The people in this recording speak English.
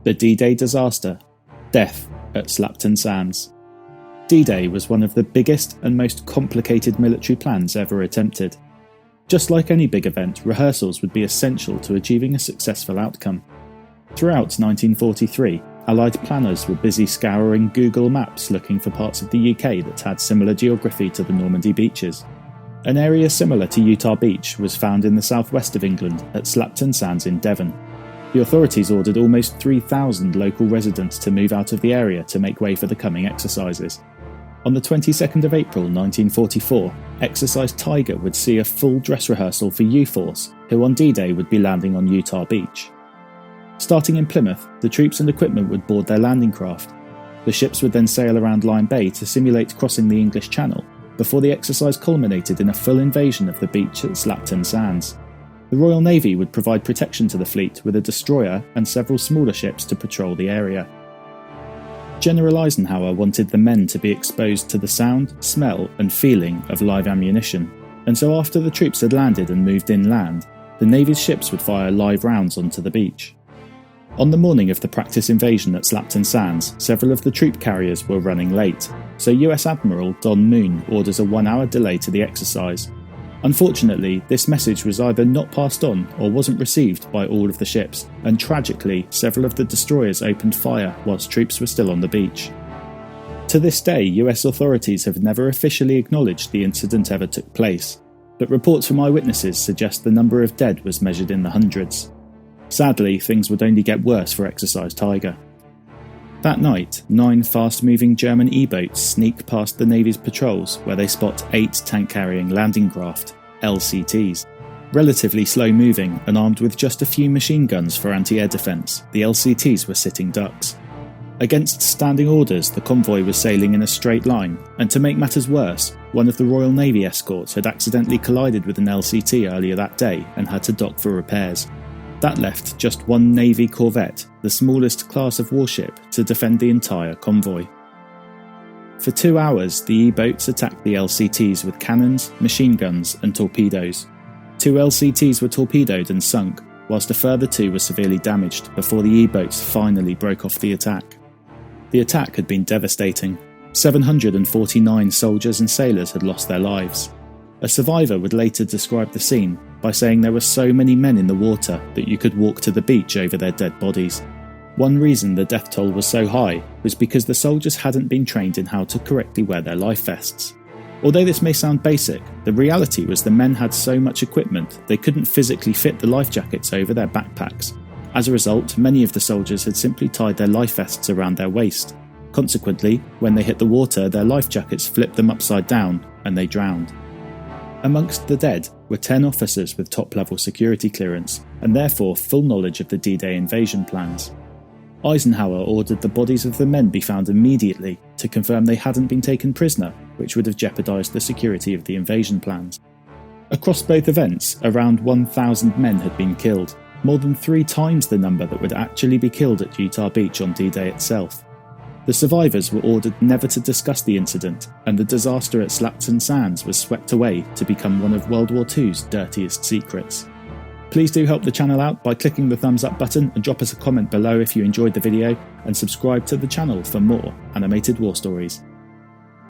The D-Day disaster. Death at Slapton Sands. D-Day was one of the biggest and most complicated military plans ever attempted. Just like any big event, rehearsals would be essential to achieving a successful outcome. Throughout 1943, Allied planners were busy scouring Google Maps looking for parts of the UK that had similar geography to the Normandy beaches. An area similar to Utah Beach was found in the southwest of England at Slapton Sands in Devon. The authorities ordered almost 3,000 local residents to move out of the area to make way for the coming exercises. On the 22nd of April 1944, Exercise Tiger would see a full dress rehearsal for U-Force, who on D-Day would be landing on Utah Beach. Starting in Plymouth, the troops and equipment would board their landing craft. The ships would then sail around Lyme Bay to simulate crossing the English Channel, before the exercise culminated in a full invasion of the beach at Slapton Sands. The Royal Navy would provide protection to the fleet with a destroyer and several smaller ships to patrol the area. General Eisenhower wanted the men to be exposed to the sound, smell and feeling of live ammunition, and so after the troops had landed and moved inland, the Navy's ships would fire live rounds onto the beach. On the morning of the practice invasion at Slapton Sands, several of the troop carriers were running late, so US Admiral Don Moon orders a 1-hour delay to the exercise. Unfortunately, this message was either not passed on or wasn't received by all of the ships, and tragically, several of the destroyers opened fire whilst troops were still on the beach. To this day, US authorities have never officially acknowledged the incident ever took place, but reports from eyewitnesses suggest the number of dead was measured in the hundreds. Sadly, things would only get worse for Exercise Tiger. That night, 9 fast-moving German E-boats sneak past the Navy's patrols where they spot 8 tank-carrying landing craft, LCTs. Relatively slow-moving and armed with just a few machine guns for anti-air defence, the LCTs were sitting ducks. Against standing orders, the convoy was sailing in a straight line, and to make matters worse, one of the Royal Navy escorts had accidentally collided with an LCT earlier that day and had to dock for repairs. That left just one Navy corvette, the smallest class of warship, to defend the entire convoy. For 2 hours, the E-boats attacked the LCTs with cannons, machine guns and torpedoes. 2 LCTs were torpedoed and sunk, whilst a further 2 were severely damaged before the E-boats finally broke off the attack. The attack had been devastating. 749 soldiers and sailors had lost their lives. A survivor would later describe the scene by saying there were so many men in the water that you could walk to the beach over their dead bodies. One reason the death toll was so high was because the soldiers hadn't been trained in how to correctly wear their life vests. Although this may sound basic, the reality was the men had so much equipment they couldn't physically fit the life jackets over their backpacks. As a result, many of the soldiers had simply tied their life vests around their waist. Consequently, when they hit the water, their life jackets flipped them upside down and they drowned. Amongst the dead were 10 officers with top-level security clearance, and therefore full knowledge of the D-Day invasion plans. Eisenhower ordered the bodies of the men be found immediately to confirm they hadn't been taken prisoner, which would have jeopardised the security of the invasion plans. Across both events, around 1,000 men had been killed, more than 3 times the number that would actually be killed at Utah Beach on D-Day itself. The survivors were ordered never to discuss the incident, and the disaster at Slapton Sands was swept away to become one of World War II's dirtiest secrets. Please do help the channel out by clicking the thumbs up button and drop us a comment below if you enjoyed the video, and subscribe to the channel for more animated war stories.